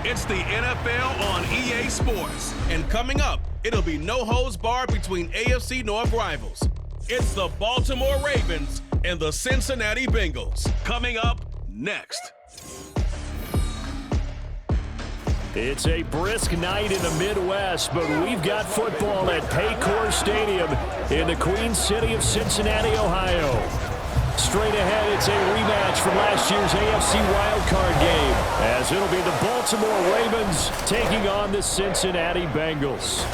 It's the NFL on EA Sports. And coming up, it'll be no holds barred between AFC North rivals. It's the Baltimore Ravens and the Cincinnati Bengals. Coming up next. It's a brisk night in the Midwest, but we've got football at Paycor Stadium in the Queen City of Cincinnati, Ohio. Straight ahead, it's a rematch from last year's AFC wildcard game, as it'll be the Baltimore Ravens taking on the Cincinnati Bengals.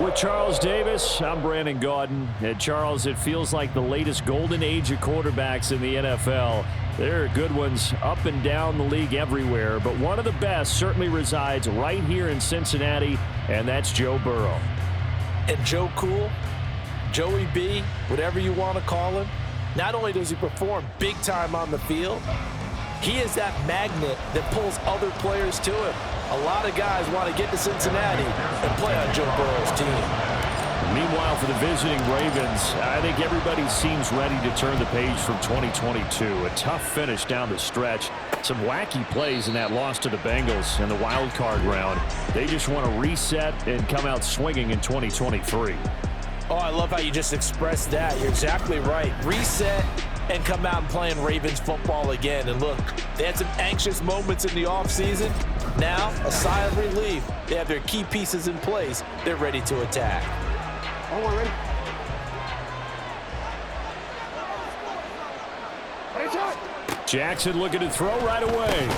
With Charles Davis, I'm Brandon Gaudin. And Charles, it feels like the latest golden age of quarterbacks in the NFL. There are good ones up and down the league everywhere, but one of the best certainly resides right here in Cincinnati, and that's Joe Burrow. And Joe Cool, Joey B, whatever you want to call him, not only does he perform big time on the field, he is that magnet that pulls other players to him. A lot of guys want to get to Cincinnati and play on Joe Burrow's team. Meanwhile, for the visiting Ravens, I think everybody seems ready to turn the page from 2022. A tough finish down the stretch. Some wacky plays in that loss to the Bengals in the wild card round. They just want to reset and come out swinging in 2023. Oh, I love how you just expressed that. You're exactly right. Reset and come out and playing Ravens football again. And look, they had some anxious moments in the offseason. Now, a sigh of relief. They have their key pieces in place. They're ready to attack. Oh, we're ready. Jackson looking to throw right away.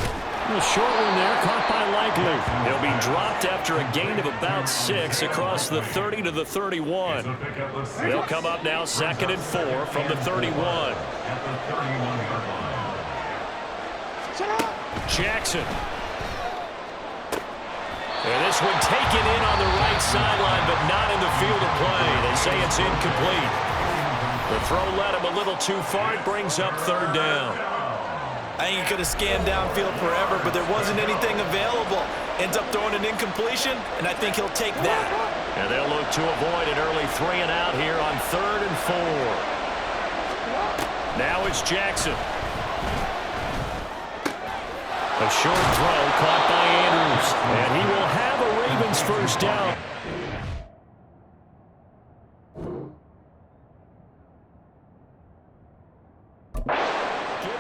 A short one there, caught by Likely. They'll be dropped after a gain of about 6 across the 30 to the 31. They'll come up now 2nd and 4 from the 31. Jackson. And this one taken in on the right sideline, but not in the field of play. They say it's incomplete. The throw led him a little too far. It brings up 3rd down. I think he could have scanned downfield forever, but there wasn't anything available. Ends up throwing an incompletion, and I think he'll take that. And they'll look to avoid an early 3 and out here on 3rd and 4. Now it's Jackson. A short throw caught by Andrews, and he will have a Ravens first down.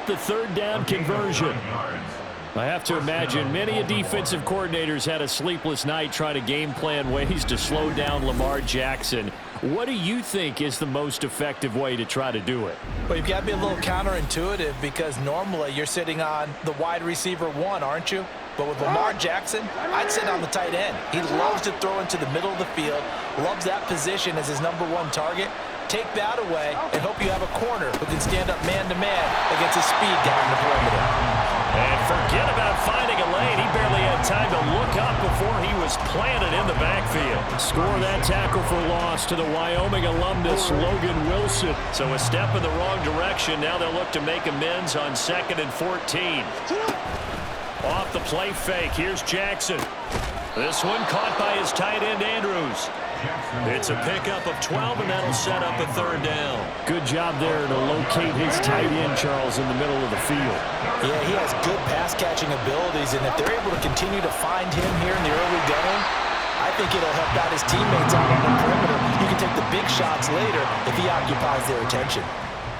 The 3rd down conversion. I have to imagine many defensive coordinators had a sleepless night trying to game plan ways to slow down Lamar Jackson. What do you think is the most effective way to try to do it? Well, you've got to be a little counterintuitive because normally you're sitting on the wide receiver 1, aren't you? But with Lamar Jackson, I'd sit on the tight end. He loves to throw into the middle of the field, loves that position as his #1 target. Take that away and hope you have a corner who can stand up man-to-man against his speed down the perimeter. And forget about finding a lane. He barely had time to look up before he was planted in the backfield. Score that tackle for loss to the Wyoming alumnus, Logan Wilson. So a step in the wrong direction. Now they'll look to make amends on 2nd and 14. Off the play fake, here's Jackson. This one caught by his tight end, Andrews. It's a pickup of 12, and that'll set up a 3rd down. Good job there to locate his tight end, Charles, in the middle of the field. Yeah, he has good pass-catching abilities, and if they're able to continue to find him here in the early going, I think it'll help out his teammates out on the perimeter. You can take the big shots later if he occupies their attention.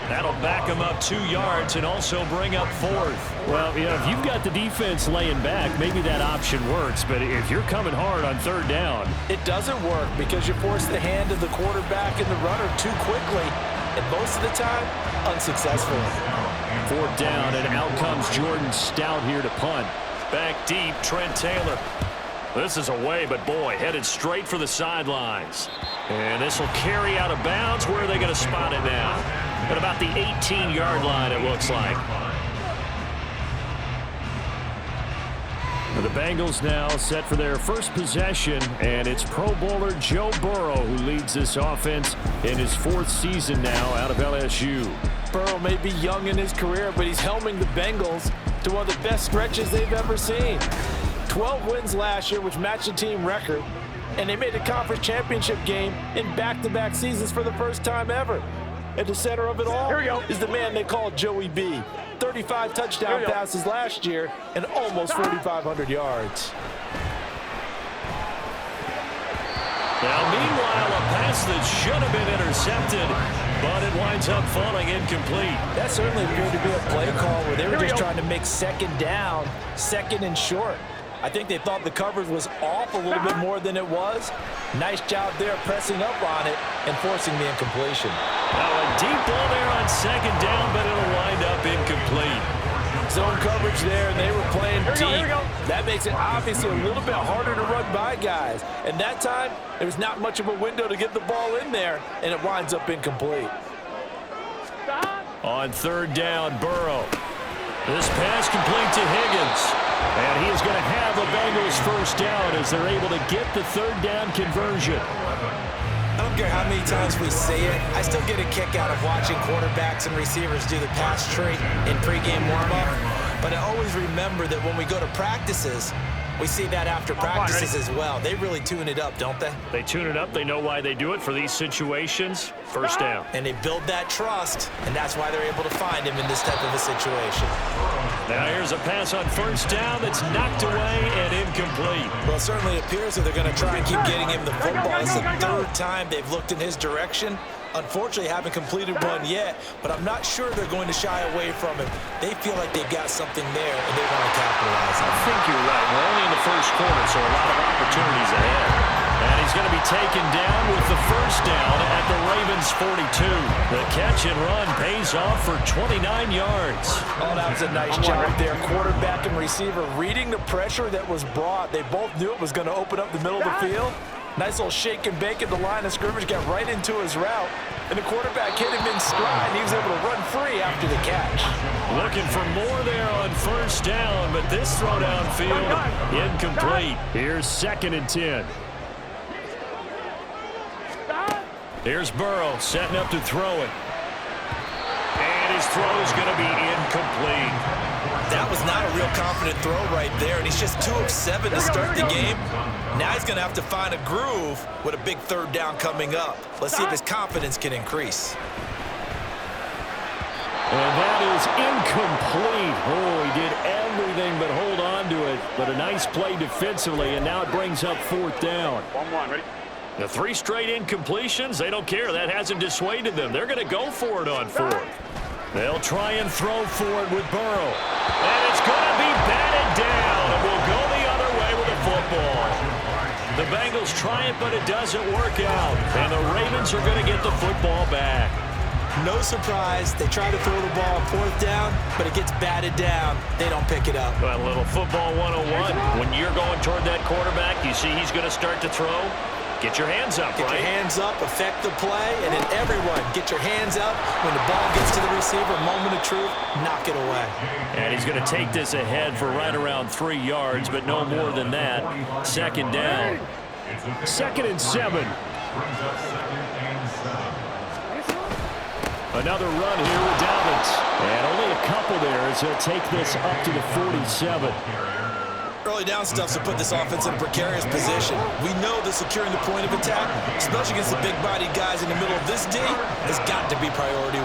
That'll back him up 2 yards and also bring up 4th. Well, you know, if you've got the defense laying back, maybe that option works. But if you're coming hard on 3rd down, it doesn't work because you force the hand of the quarterback and the runner too quickly. And most of the time, unsuccessfully. 4th down, and out comes Jordan Stout here to punt. Back deep, Trent Taylor. This is away, but boy, headed straight for the sidelines. And this will carry out of bounds. Where are they going to spot it now? At about the 18-yard line, it looks like. The Bengals now set for their first possession, and it's Pro Bowler Joe Burrow who leads this offense in his 4th season now out of LSU. Burrow may be young in his career, but he's helming the Bengals to one of the best stretches they've ever seen. 12 wins last year, which matched the team record, and they made a conference championship game in back-to-back seasons for the first time ever. At the center of it all is the man they call Joey B. 35 touchdown passes last year and almost 4,500 yards. Now, meanwhile, a pass that should have been intercepted, but it winds up falling incomplete. That certainly appeared to be a play call where they were just trying to make second down, second and short. I think they thought the coverage was off a little bit more than it was. Nice job there pressing up on it and forcing the incompletion. Now, a deep ball there on second down, but it'll wind up incomplete. Zone coverage there, and they were playing deep. That makes it obviously a little bit harder to run by guys. And that time, there was not much of a window to get the ball in there, and it winds up incomplete. On third down, Burrow. This pass complete to Higgins. And he is going to have the Bengals first down as they're able to get the third down conversion. I don't care how many times we say it, I still get a kick out of watching quarterbacks and receivers do the pass tree in pregame warm-up. But I always remember that when we go to practices, we see that after practices as well. They really tune it up, don't they? They tune it up. They know why they do it for these situations. First down. And they build that trust, and that's why they're able to find him in this type of a situation. Now here's a pass on first down that's knocked away and incomplete. Well, it certainly appears that they're going to try and keep getting him the football. It's the third time they've looked in his direction. Unfortunately, haven't completed one yet, but I'm not sure they're going to shy away from him. They feel like they've got something there, and they want to capitalize on it. I think you're right. We're only in the first quarter, so a lot of opportunities ahead. And he's going to be taken down with the first down at the Ravens' 42. The catch and run pays off for 29 yards. Oh, that was a nice job there. Quarterback and receiver reading the pressure that was brought. They both knew it was going to open up the middle of the field. Nice little shake and bake at the line of scrimmage, got right into his route, and the quarterback hit him in stride, and he was able to run free after the catch. Looking for more there on first down, but this throw downfield incomplete. Here's 2nd and 10. Here's Burrow setting up to throw it. And his throw is going to be incomplete. That was not a real confident throw right there, and he's just 2 of 7 to start the game. Now he's going to have to find a groove with a big third down coming up. Let's see if his confidence can increase. And that is incomplete. Oh, he did everything but hold on to it. But a nice play defensively, and now it brings up 4th down. 1-1, ready? The 3 straight incompletions, they don't care. That hasn't dissuaded them. They're going to go for it on 4th. They'll try and throw for it with Burrow. And it's going to be batted down, and we'll go the other way with the football. The Bengals try it, but it doesn't work out. And the Ravens are going to get the football back. No surprise. They try to throw the ball on 4th down, but it gets batted down. They don't pick it up. Well, a little football 101. When you're going toward that quarterback, you see he's going to start to throw. Get your hands up, Get your hands up, affect the play, and then everyone get your hands up. When the ball gets to the receiver, moment of truth, knock it away. And he's going to take this ahead for right around 3 yards, but no more than that. 2nd down. 2nd and 7. Another run here with Dalvin. And only a couple there as he'll take this up to the 47. Early down stuffs will put this offense in a precarious position. We know that securing the point of attack, especially against the big-bodied guys in the middle of this D, has got to be priority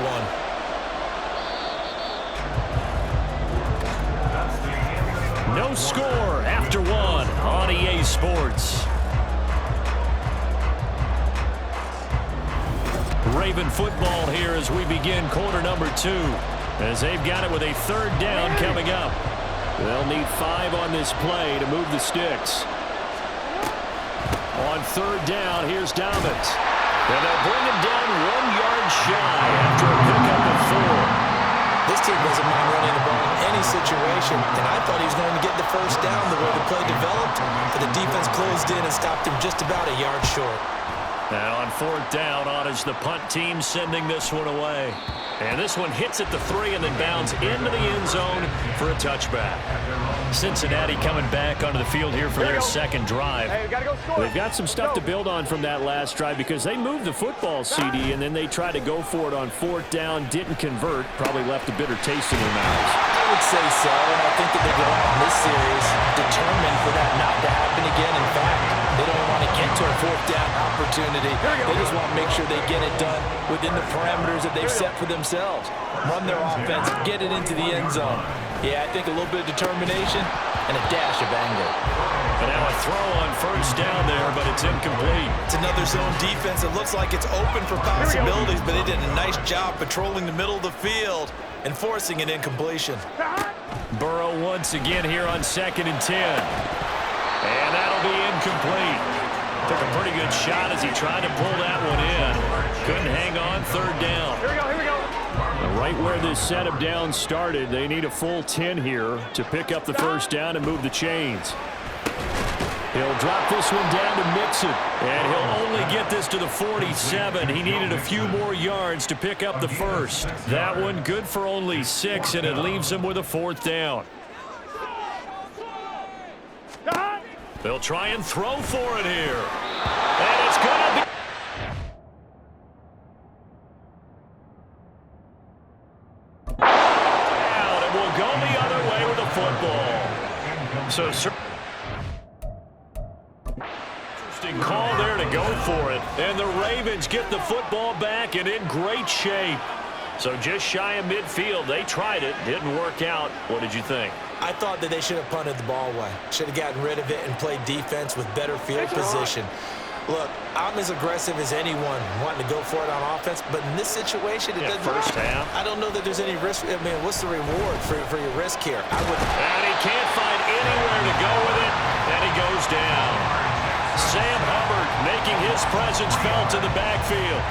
1. No score after 1 on EA Sports. Raven football here as we begin quarter number 2. As they've got it with a 3rd down coming up. They'll need 5 on this play to move the sticks. On 3rd down, here's Dobbins. And they'll bring him down 1 yard shy after a pickup of 4. This team doesn't mind running the ball in any situation, and I thought he was going to get the first down the way the play developed, but the defense closed in and stopped him just about a yard short. And on 4th down, on is the punt team sending this one away. And this one hits at the 3 and then bounds into the end zone for a touchback. Cincinnati coming back onto the field here for their 2nd drive. Hey, we gotta go score. They've got some stuff to build on from that last drive because they moved the football, CD, and then they tried to go for it on 4th down, didn't convert, probably left a bitter taste in their mouths. I would say so, and I think that they go out in this series determined for that not to happen again. In fact, They don't want to get to a fourth down opportunity. They just want to make sure they get it done within the parameters that they've set for themselves. Run their offense, get it into the end zone. Yeah, I think a little bit of determination and a dash of anger. And now a throw on first down there, but it's incomplete. It's another zone defense. It looks like it's open for possibilities, but they did a nice job patrolling the middle of the field and forcing an incompletion. Burrow once again here on 2nd and 10. And that'll be incomplete. Took a pretty good shot as he tried to pull that one in. Couldn't hang on, 3rd down. Here we go. Right where this setup down started, they need a full 10 here to pick up the first down and move the chains. He'll drop this one down to Mixon, and he'll only get this to the 47. He needed a few more yards to pick up the first. That one good for only 6, and it leaves him with a 4th down. They'll try and throw for it here. And it's going to be... out, and we'll go the other way with the football. So, interesting call there to go for it. And the Ravens get the football back and in great shape. So just shy of midfield. They tried it. Didn't work out. What did you think? I thought that they should have punted the ball away. Should have gotten rid of it and played defense with better field position. Look, I'm as aggressive as anyone wanting to go for it on offense, but in this situation, it doesn't. First half. I don't know that there's any risk. I mean, what's the reward for your risk here? I would. And he can't find anywhere to go with it, and he goes down. Sam Hubbard making his presence felt in the backfield.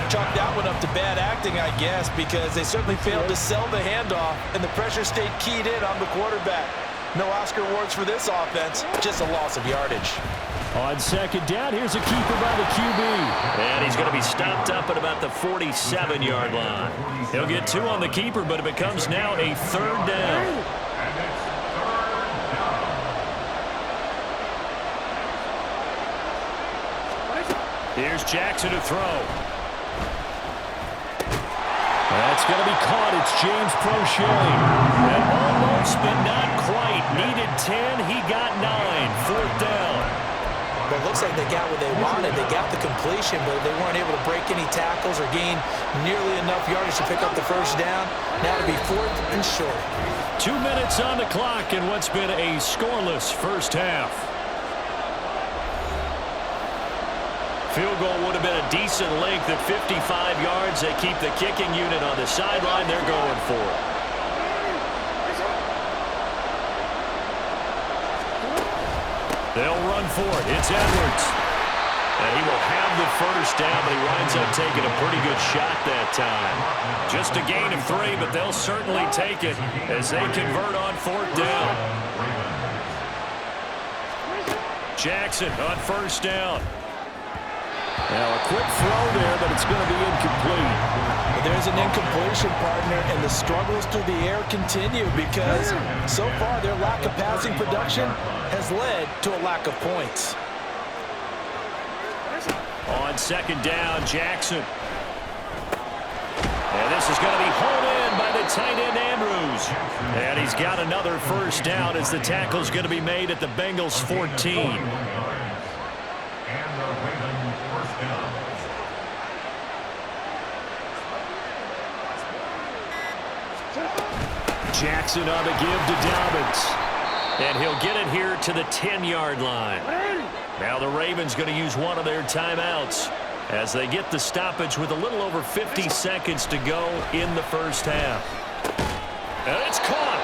Chalk that one up to bad acting, I guess, because they certainly failed to sell the handoff, and the pressure stayed keyed in on the quarterback. No Oscar awards for this offense, just a loss of yardage. On 2nd down, here's a keeper by the QB. And he's going to be stopped up at about the 47-yard line. He'll get 2 on the keeper, but it becomes now a 3rd down. Here's Jackson to throw. That's going to be caught. It's James Prochet. And almost, but not quite. Needed 10. He got 9. 4th down. But it looks like they got what they wanted. They got the completion, but they weren't able to break any tackles or gain nearly enough yardage to pick up the first down. Now to be 4th and short. 2 minutes on the clock in what's been a scoreless first half. Field goal would have been a decent length at 55 yards. They keep the kicking unit on the sideline. They're going for it. They'll run for it. It's Edwards. And he will have the first down, but he winds up taking a pretty good shot that time. Just a gain of 3, but they'll certainly take it as they convert on 4th down. Jackson on first down. Now a quick throw there, but it's going to be incomplete. Well, there's an incompletion, partner, and the struggles through the air continue because so far their lack of passing production has led to a lack of points. On 2nd down, Jackson. And this is going to be hauled in by the tight end, Andrews. And he's got another first down as the tackle's going to be made at the Bengals 14. Jackson on the give to Dobbins. And he'll get it here to the 10-yard line. Now the Ravens going to use one of their timeouts as they get the stoppage with a little over 50 seconds to go in the first half. And it's caught.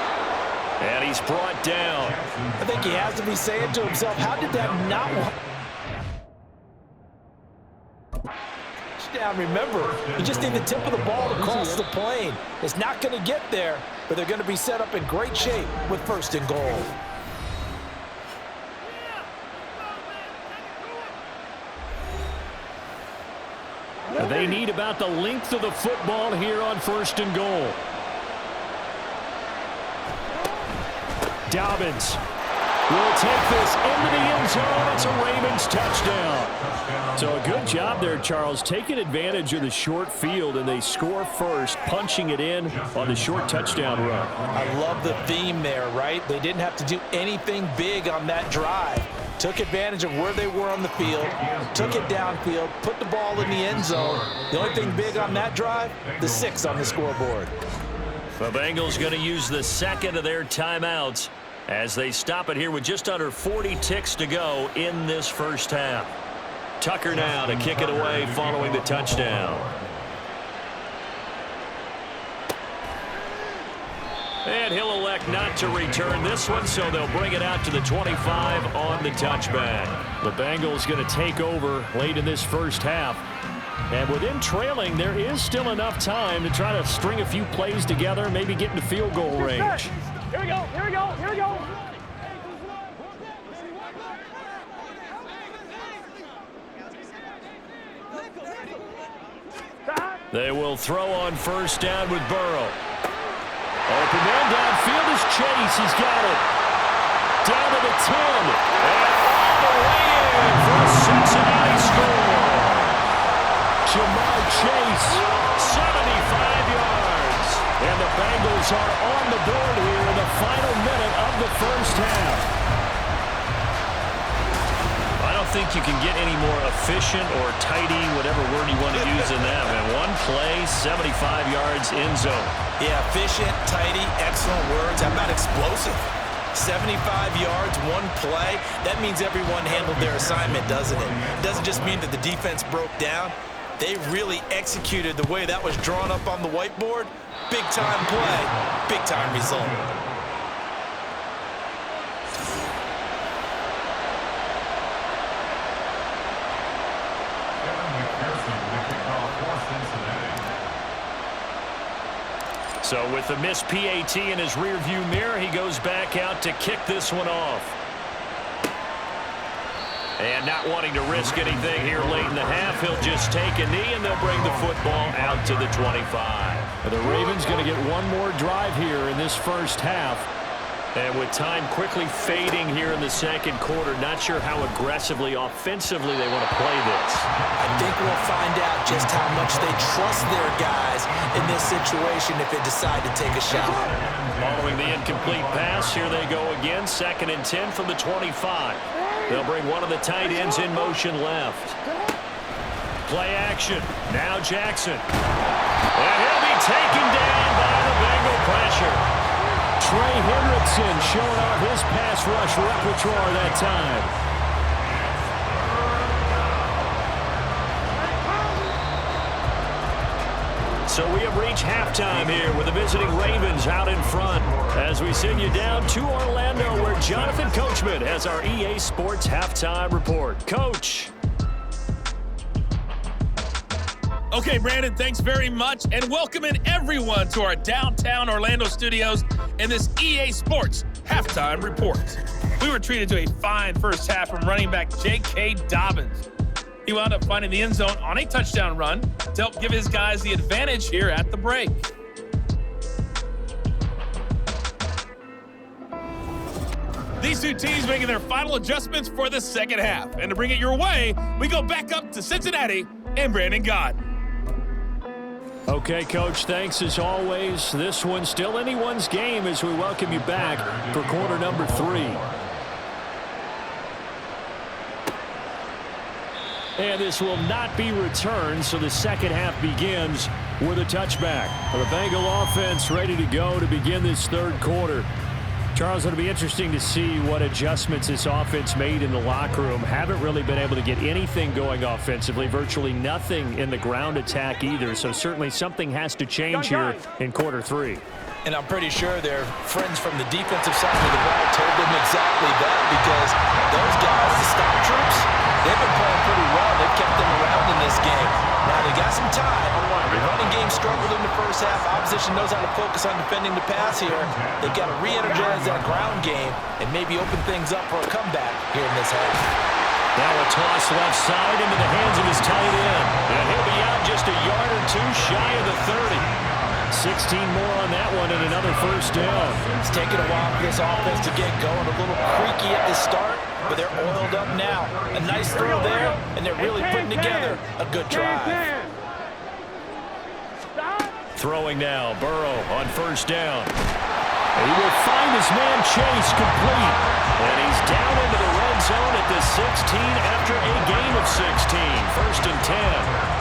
And he's brought down. I think he has to be saying to himself, how did that not work? Down. Remember, you just need the tip of the ball to cross the plane. It's not going to get there, but they're going to be set up in great shape with 1st and goal. They need about the length of the football here on 1st and goal. Dobbins will take this into the end zone. It's a Ravens touchdown. So a good job there, Charles, taking advantage of the short field, and they score first, punching it in on the short touchdown run. I love the theme there, right? They didn't have to do anything big on that drive. Took advantage of where they were on the field, took it downfield, put the ball in the end zone. The only thing big on that drive, the 6 on the scoreboard. The Bengals going to use the second of their timeouts as they stop it here with just under 40 ticks to go in this first half. Tucker now to kick it away following the touchdown. And he'll elect not to return this one, so they'll bring it out to the 25 on the touchback. The Bengals going to take over late in this first half. And with them trailing, there is still enough time to try to string a few plays together, maybe get into field goal range. Here we go, here we go, here we go. They will throw on first down with Burrow. Open man downfield is Chase. He's got it. Down to the 10. And all the way in for a Cincinnati score. Jamar Chase, 75 yards. And the Bengals are on the board here in the final minute of the first half. I don't think you can get any more efficient or tidy, whatever word you want to use in that, man. One play, 75 yards in zone. Yeah, efficient, tidy, excellent words. How about explosive? 75 yards, one play. That means everyone handled their assignment, doesn't it? It doesn't just mean that the defense broke down. They really executed the way that was drawn up on the whiteboard. Big-time play, big-time result. So with the missed PAT in his rearview mirror, he goes back out to kick this one off. And not wanting to risk anything here late in the half, he'll just take a knee, and they'll bring the football out to the 25. The Ravens going to get one more drive here in this first half. And with time quickly fading here in the second quarter, not sure how aggressively, offensively they want to play this. I think we'll find out just how much they trust their guys in this situation if they decide to take a shot. Following the incomplete pass, here they go again, 2nd and 10 from the 25. They'll bring one of the tight ends in motion left. Play action. Now Jackson. And he'll be taken down by the Bengal pressure. Trey Hendrickson showing off his pass rush repertoire that time. So we have reached halftime here with the visiting Ravens out in front as we send you down to Orlando where Jonathan Coachman has our EA Sports Halftime Report. Coach. Okay, Brandon, thanks very much, and welcoming everyone to our downtown Orlando studios in this EA Sports Halftime Report. We were treated to a fine first half from running back J.K. Dobbins. He wound up finding the end zone on a touchdown run to help give his guys the advantage here at the break. These two teams making their final adjustments for the second half. And to bring it your way, we go back up to Cincinnati and Brandon Gott. Okay, Coach, thanks as always. This one's still anyone's game as we welcome you back for quarter number 3. And this will not be returned, so the second half begins with a touchback. The Bengal offense ready to go to begin this third quarter. Charles, it'll be interesting to see what adjustments this offense made in the locker room. Haven't really been able to get anything going offensively, virtually nothing in the ground attack either. So certainly something has to change here in quarter 3. And I'm pretty sure their friends from the defensive side of the ball told them exactly that, because those guys, the stop troops, they've been playing pretty well. They've kept them around in this game. Now they got some time. The running game struggled in the first half. Opposition knows how to focus on defending the pass here. They've got to re-energize that ground game and maybe open things up for a comeback here in this half. Now a toss left side into the hands of his tight end. And he'll be out just a yard or two shy of the 30. 16 more on that one and another first down. It's taken a while for this offense to get going. A little creaky at the start, but they're oiled up now. A nice throw there, and they're really putting together a good drive. Throwing now, Burrow on first down. He will find his man Chase complete. And he's down into the red zone at the 16 after a gain of 16. First and 10.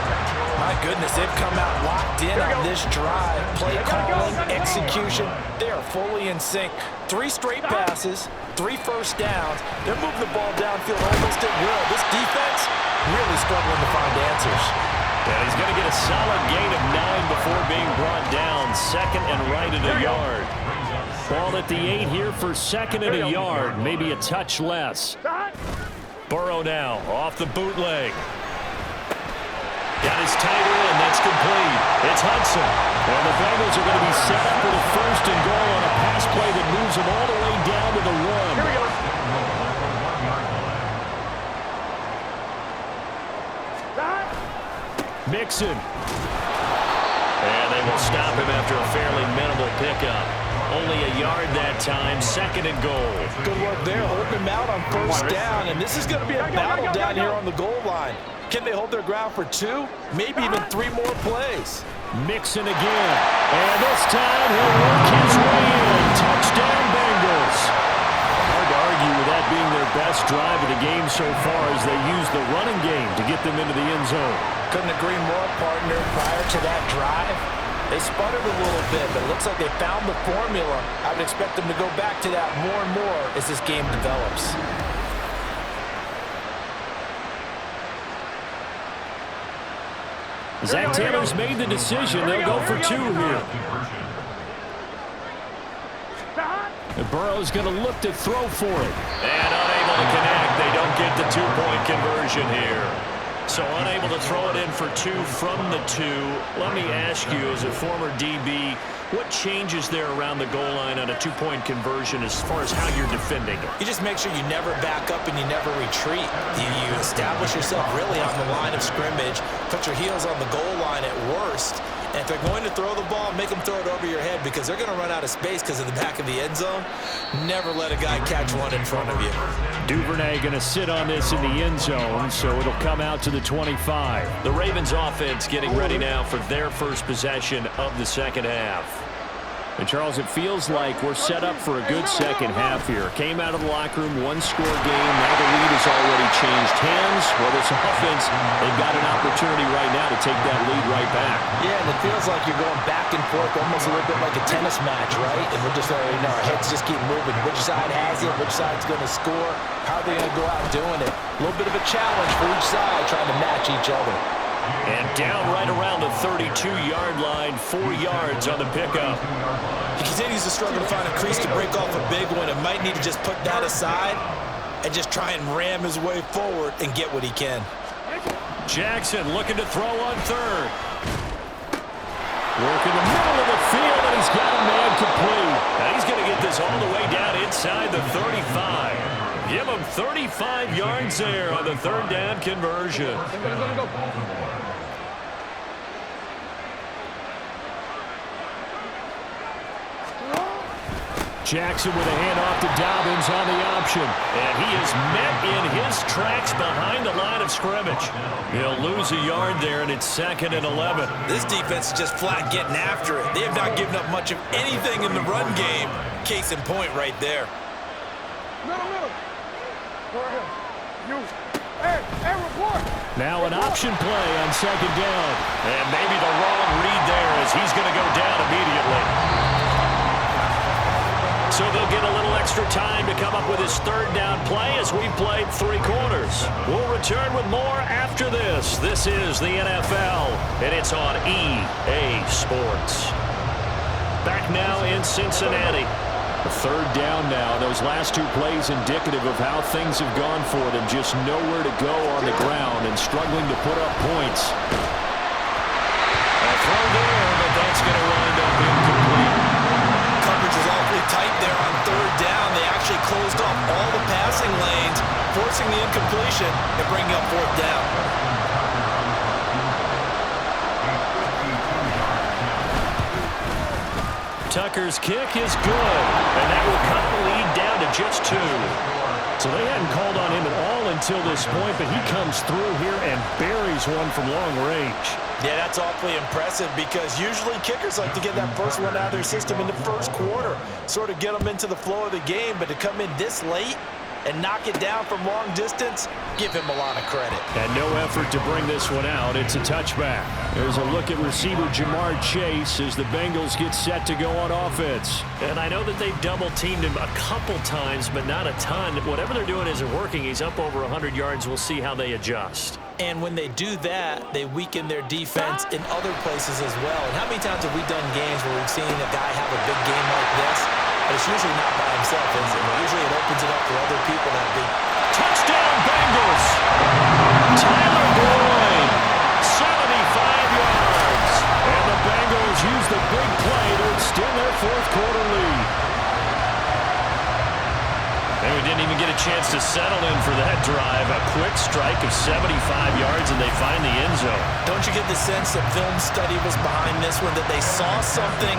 My goodness, they've come out locked in on this drive. Play calling, execution, they are fully in sync. 3 straight passes, 3 first downs. They're moving the ball downfield almost at will. This defense really struggling to find answers. And he's going to get a solid gain of 9 before being brought down. Second and right at a yard. Ball at the 8 here for second and a yard. Maybe a touch less. Burrow now off the bootleg. Got his tight end. That's complete. It's Hudson. And the Bengals are going to be set up with a first and goal on a pass play that moves them all the way down to the 1. Here we go. Mixon. And they will stop him after a fairly minimal pickup. Only a yard that time, second and goal. Good work there, holding him out on first down, and this is going to be a battle down here on the goal line. Can they hold their ground for 2, maybe even 3 more plays? Mixon again, and this time he'll work his way in. Touchdown, Bengals. Hard to argue with that being their best drive of the game so far as they use the running game to get them into the end zone. Couldn't agree more, partner. Prior to that drive, they sputtered a little bit, but it looks like they found the formula. I would expect them to go back to that more and more as this game develops. Zach Taylor's made the decision. They'll go for 2 here. And Burrow's going to look to throw for it. And unable to connect. They don't get the 2-point conversion here. So unable to throw it in for 2 from the 2. Let me ask you, as a former DB, what changes there around the goal line on a 2-point conversion as far as how you're defending it? You just make sure you never back up and you never retreat. You establish yourself really on the line of scrimmage, put your heels on the goal line at worst. And if they're going to throw the ball, make them throw it over your head because they're going to run out of space because of the back of the end zone. Never let a guy catch one in front of you. Duvernay going to sit on this in the end zone, so it'll come out to the 25. The Ravens offense getting ready now for their first possession of the second half. And Charles, it feels like we're set up for a good second half here. Came out of the locker room, 1-score game. Now the lead has already changed hands. Well, this offense, they've got an opportunity right now to take that lead right back. Yeah, and it feels like you're going back and forth almost a little bit like a tennis match, right? And we're just letting you know, our heads just keep moving. Which side has it? Which side's going to score? How are they going to go out doing it? A little bit of a challenge for each side trying to match each other. And down right around the 32-yard line, 4 yards on the pickup. He continues to struggle to find a crease to break off a big one and might need to just put that aside and just try and ram his way forward and get what he can. Jackson looking to throw on third. Working the middle of the field, and he's got a man complete. Now he's going to get this all the way down inside the 35. Give him 35 yards there on the third down conversion. Jackson with a handoff to Dobbins on the option. And he is met in his tracks behind the line of scrimmage. He'll lose a yard there, and it's 2nd and 11. This defense is just flat getting after it. They have not given up much of anything in the run game. Case in point right there. Now an option play on 2nd down. And maybe the wrong read there as he's going to go down immediately. So they'll get a little extra time to come up with his third down play as we've played 3 quarters. We'll return with more after this. This is the NFL, and it's on EA Sports. Back now in Cincinnati. A third down now. Those last 2 plays indicative of how things have gone for them. Just nowhere to go on the ground and struggling to put up points. A throw there, but that's going to wind up incomplete. Coverage is awfully tight there on third down. They actually closed off all the passing lanes, forcing the incompletion and bringing up 4th down. Tucker's kick is good, and that will cut the lead down to just 2. So they hadn't called on him at all until this point, but he comes through here and buries one from long range. Yeah, that's awfully impressive because usually kickers like to get that first one out of their system in the first quarter, sort of get them into the flow of the game, but to come in this late and knock it down from long distance, give him a lot of credit. And no effort to bring this one out. It's a touchback. There's a look at receiver Jamar Chase as the Bengals get set to go on offense. And I know that they've double-teamed him a couple times, but not a ton. Whatever they're doing isn't working. He's up over 100 yards. We'll see how they adjust. And when they do that, they weaken their defense in other places as well. And how many times have we done games where we've seen a guy have a big game like this? But it's usually not by himself, is it? Usually it opens it up for other people that big. Touchdown, Bengals! Tyler Boyd, 75 yards. And the Bengals use the big play to extend their fourth quarter lead. And we didn't even get a chance to settle in for that drive. A quick strike of 75 yards, and they find the end zone. Don't you get the sense that film study was behind this one, that they saw something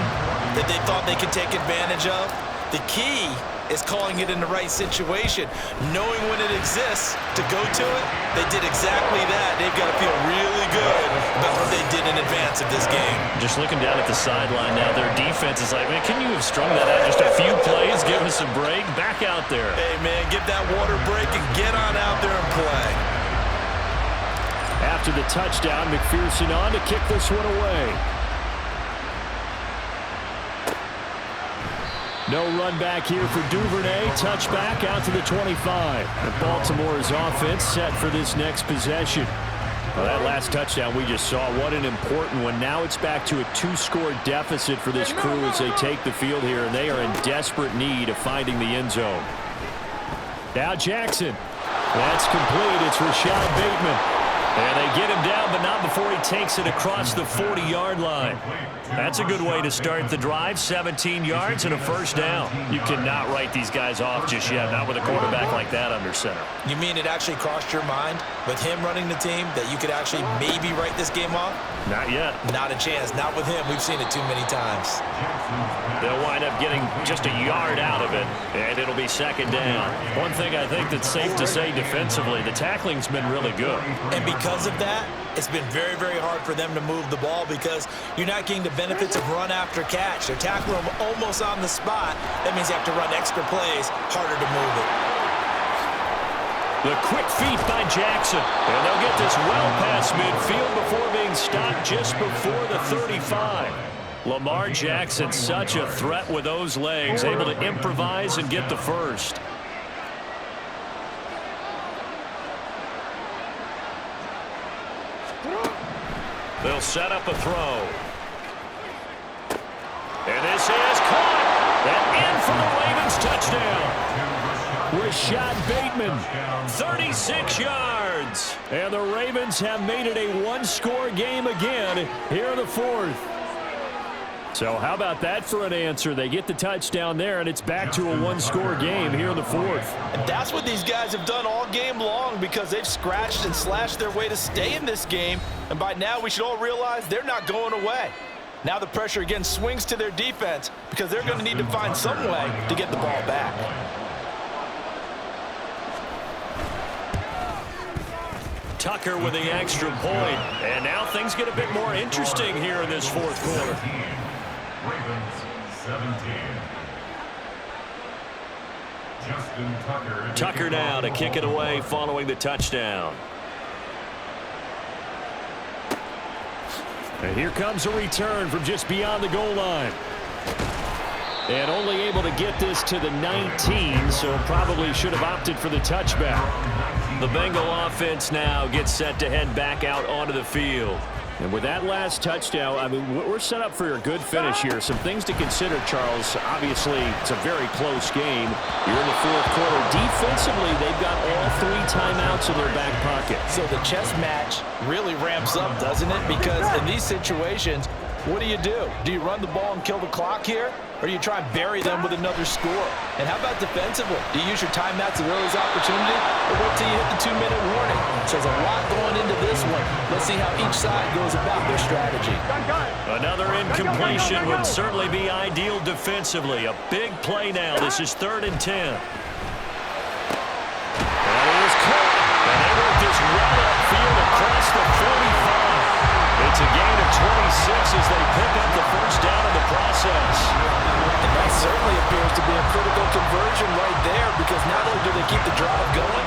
that they thought they could take advantage of? The key is calling it in the right situation, knowing when it exists to go to it. They did exactly that. They've got to feel really good about what they did in advance of this game. Just looking down at the sideline now, their defense is like, man, can you have strung that out just a few plays? Give us a break. Back out there. Hey, man, give that water break and get on out there and play. After the touchdown, McPherson on to kick this one away. No run back here for Duvernay. Touchback out to the 25. And Baltimore's offense set for this next possession. Well, that last touchdown we just saw, what an important one. Now it's back to a 2-score deficit for this crew as they take the field here, and they are in desperate need of finding the end zone. Now Jackson. That's complete. It's Rashad Bateman. And they get him down, but not before he takes it across the 40-yard line. That's a good way to start the drive. 17 yards and a first down. You cannot write these guys off just yet, not with a quarterback like that under center. You mean it actually crossed your mind with him running the team that you could actually maybe write this game off? Not yet. Not a chance. Not with him. We've seen it too many times. They'll wind up getting just a yard out of it, and it'll be second down. One thing I think that's safe to say defensively, the tackling's been really good. And because of that, it's been very, very hard for them to move the ball because you're not getting the benefits of run after catch. They're tackling them almost on the spot. That means you have to run extra plays, harder to move it. The quick feet by Jackson. And they'll get this well past midfield before being stopped just before the 35. Lamar Jackson, such a threat with those legs, able to improvise and get the first. They'll set up a throw. And this is caught. And in for the Ravens touchdown. Rashad Bateman, 36 yards. And the Ravens have made it a one-score game again here in the fourth. So how about that for an answer? They get the touchdown there, and it's back to a one-score game here in the fourth. And that's what these guys have done all game long because they've scratched and slashed their way to stay in this game. And by now, we should all realize they're not going away. Now the pressure again swings to their defense because they're going to need to find some way to get the ball back. Tucker with the extra point. And now things get a bit more interesting here in this fourth quarter. Ravens 17. Justin Tucker. Tucker now to kick it away following the touchdown. And here comes a return from just beyond the goal line. And only able to get this to the 19, so probably should have opted for the touchback. The Bengal offense now gets set to head back out onto the field. And with that last touchdown, I mean, we're set up for a good finish here. Some things to consider, Charles. Obviously, it's a very close game. You're in the fourth quarter. Defensively, they've got all 3 timeouts in their back pocket. So the chess match really ramps up, doesn't it? Because in these situations, what do? Do you run the ball and kill the clock here? or do you try and bury them with another score? And how about defensively? Do you use your timeouts as early as opportunity, or wait till you hit the 2-minute warning? So there's a lot going into this one. Let's see how each side goes about their strategy. Another incompletion would certainly be ideal defensively. A big play now. This is 3rd and 10. That is caught. And they work this right upfield across the 45. It's a gain of 26 as they pick up the first down in the process. And that certainly appears to be a critical conversion right there, because not only do they keep the drive going,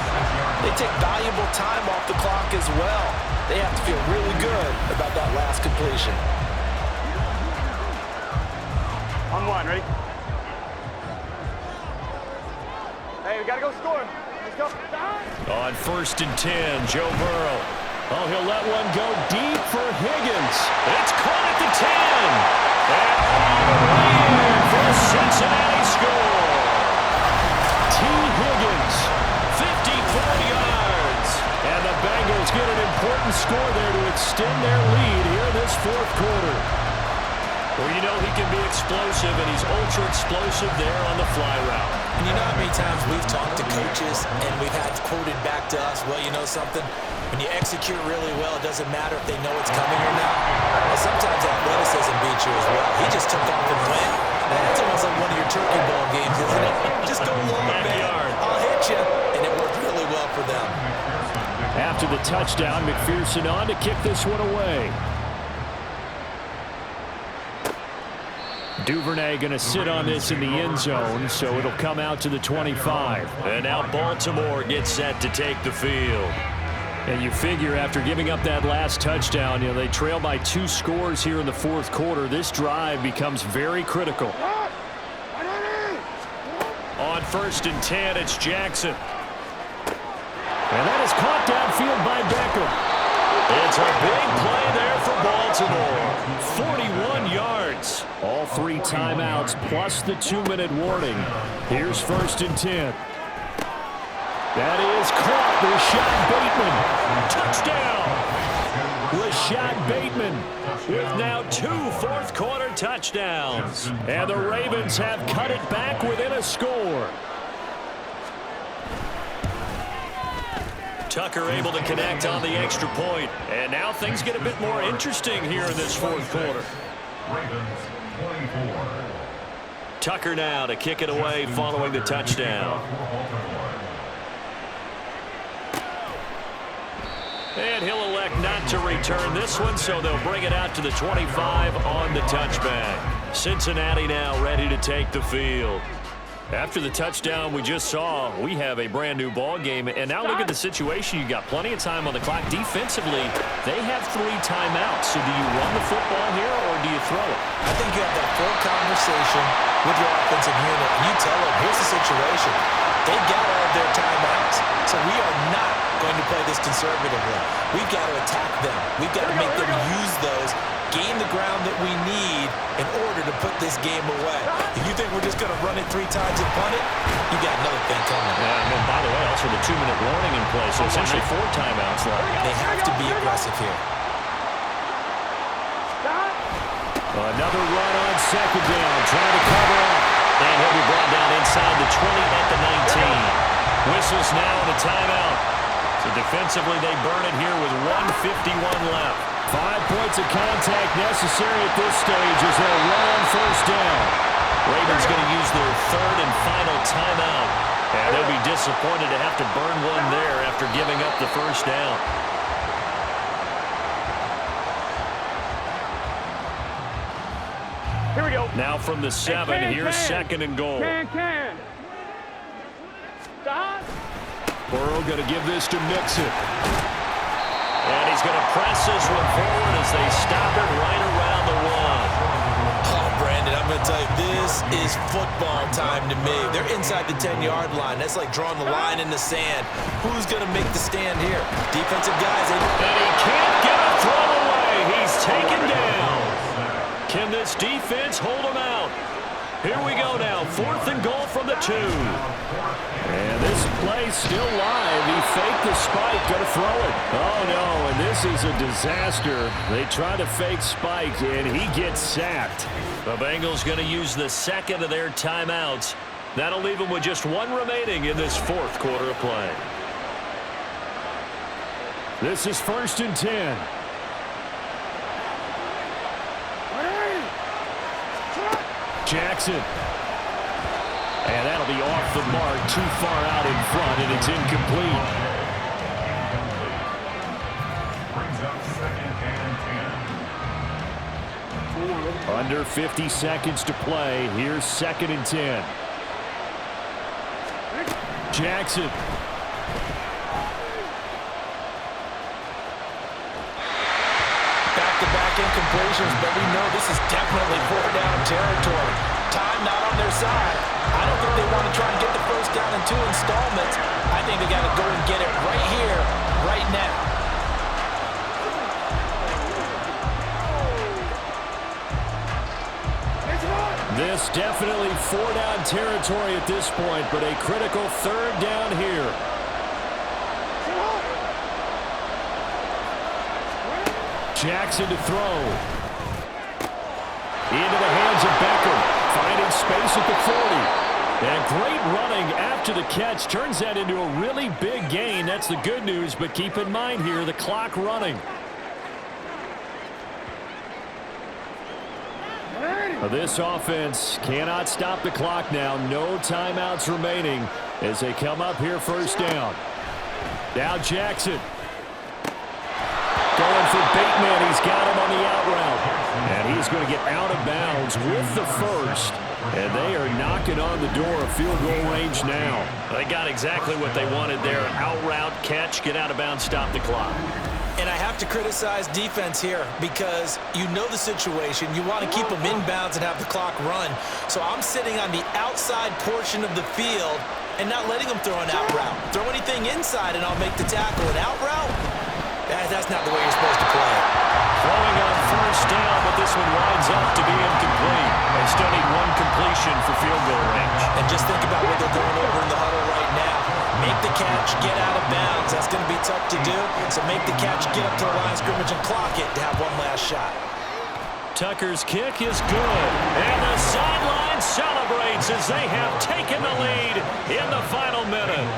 they take valuable time off the clock as well. They have to feel really good about that last completion. On one, ready? Hey, we got to go score. Let's go. On 1st and 10, Joe Burrow. Oh, he'll let one go deep for Higgins. It's caught at the 10. And for a Cincinnati score. T. Higgins, 54 yards. And the Bengals get an important score there to extend their lead here in this 4th quarter. Well, you know he can be explosive, and he's ultra-explosive there on the fly route. And you know how many times we've talked to coaches and we've had quoted back to us, well, you know something? When you execute really well, it doesn't matter if they know it's coming or not. Well, sometimes athleticism beats you as well. He just took off and went. That's almost like one of your turkey ball games, isn't it? Just go long, man. I'll hit you. And it worked really well for them. After the touchdown, McPherson on to kick this one away. Duvernay going to sit on this in the end zone, so it'll come out to the 25. And now Baltimore gets set to take the field. And you figure after giving up that last touchdown, you know, they trail by 2 scores here in the 4th quarter. This drive becomes very critical. On 1st and 10, it's Jackson. And that is caught downfield by Beckham. It's a big play there for Baltimore. 41 yards. All 3 timeouts plus the 2-minute warning. Here's 1st and 10. That is caught. Rashad Bateman. Rashad Bateman with now 2 4th-quarter touchdowns. And the Ravens have cut it back within a score. Tucker able to connect on the extra point. And now things get a bit more interesting here in this 4th quarter. Ravens 24. Tucker now to kick it away following the touchdown. And he'll elect not to return this one, so they'll bring it out to the 25 on the touchback. Cincinnati now ready to take the field. After the touchdown we just saw, we have a brand new ball game. And now look at the situation. You got plenty of time on the clock. Defensively, they have 3 timeouts. So do you run the football here or do you throw it? I think you have that full conversation with your offensive unit. And you tell them, here's the situation. They've got all of their timeouts. So we are not going to play this conservatively. We've got to attack them. We've got to make them use those, gain the ground that we need in order to put this game away. If you think we're just going to run it 3 times and punt it, you got another thing coming. Yeah, and then, by the way, also the 2-minute warning in place, so essentially 4 timeouts left. They have to be aggressive here. Another run on 2nd down, trying to cover up. And he'll be brought down inside the 20 at the 19. Whistles now in a timeout. So defensively, they burn it here with 1:51 left. 5 points of contact necessary at this stage as they'll run on 1st down. Ravens going to use their 3rd and final timeout. And they'll be disappointed to have to burn one there after giving up the 1st down. Here we go. Now from the 7, here's 2nd and goal. Stop. Burrow going to give this to Mixon. And he's going to press this one forward as they stop it right around the 1. Oh, Brandon, I'm going to tell you, this is football time to me. They're inside the 10-yard line. That's like drawing the line in the sand. Who's going to make the stand here? Defensive guys. And he can't get a throw away. He's taken down. Can this defense hold him out? Here we go now. 4th and goal from the 2. And this play still live. He faked the spike. Going to throw it. Oh, no, and this is a disaster. They try to fake spike, and he gets sacked. The Bengals going to use the second of their timeouts. That'll leave them with just 1 remaining in this 4th quarter of play. This is 1st and 10. Jackson. And that'll be off the mark, too far out in front, and it's incomplete. Brings up 2nd and 10. Under 50 seconds to play. Here's 2nd and 10. Jackson. Back-to-back incompletions, but we know this is definitely 4th down territory. Time not on their side. I don't think they want to try and get the 1st down in 2 installments. I think they got to go and get it right here, right now. This definitely 4-down territory at this point, but a critical 3rd down here. Jackson to throw. Into the hands of Beckham. Finding space at the 40. And great running after the catch. Turns that into a really big gain. That's the good news, but keep in mind here, the clock running. This offense cannot stop the clock now. No timeouts remaining as they come up here 1st down. Now Jackson. Going for Bateman. He's got him on the out route. And he's going to get out of bounds with the 1st. And they are knocking on the door of field goal range now. They got exactly what they wanted there. Out route, catch, get out of bounds, stop the clock. And I have to criticize defense here because you know the situation. You want to keep them inbounds and have the clock run. So I'm sitting on the outside portion of the field and not letting them throw an out route. Throw anything inside and I'll make the tackle. An out route? That's not the way you're supposed to play it. Throwing on 1st down, but this one winds up to be incomplete. They still need 1 completion for field goal range. And just think about what they're going over in the huddle right now. Make the catch, get out of bounds. That's going to be tough to do. So make the catch, get up to the line of scrimmage, and clock it to have 1 last shot. Tucker's kick is good. And the sideline celebrates as they have taken the lead in the final minute.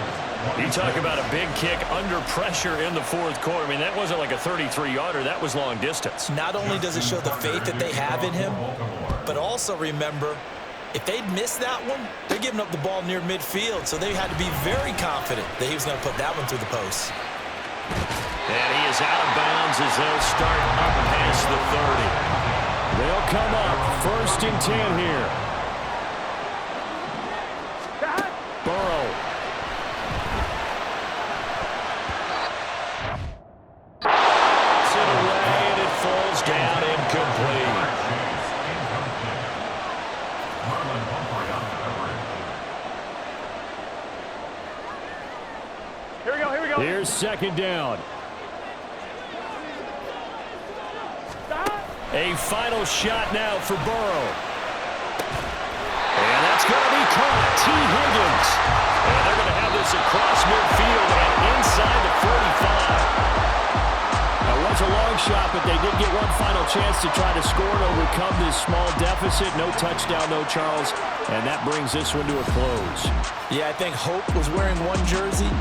You talk about a big kick under pressure in the 4th quarter. I mean, that wasn't like a 33-yarder. That was long distance. Not only does it show the faith that they have in him, but also remember, if they'd missed that one, they're giving up the ball near midfield, so they had to be very confident that he was going to put that one through the post. And he is out of bounds as they'll start up past the 30. They'll come up 1st and 10 here. Burrow. It away, and it falls down incomplete. Here we go. Here's 2nd down. A final shot now for Burrow. And that's going to be caught. T. Higgins. And they're going to have this across midfield and inside the 45. That was a long shot, but they did get 1 final chance to try to score and overcome this small deficit. No touchdown, though, Charles. And that brings this one to a close. Yeah, I think Hope was wearing 1 jersey.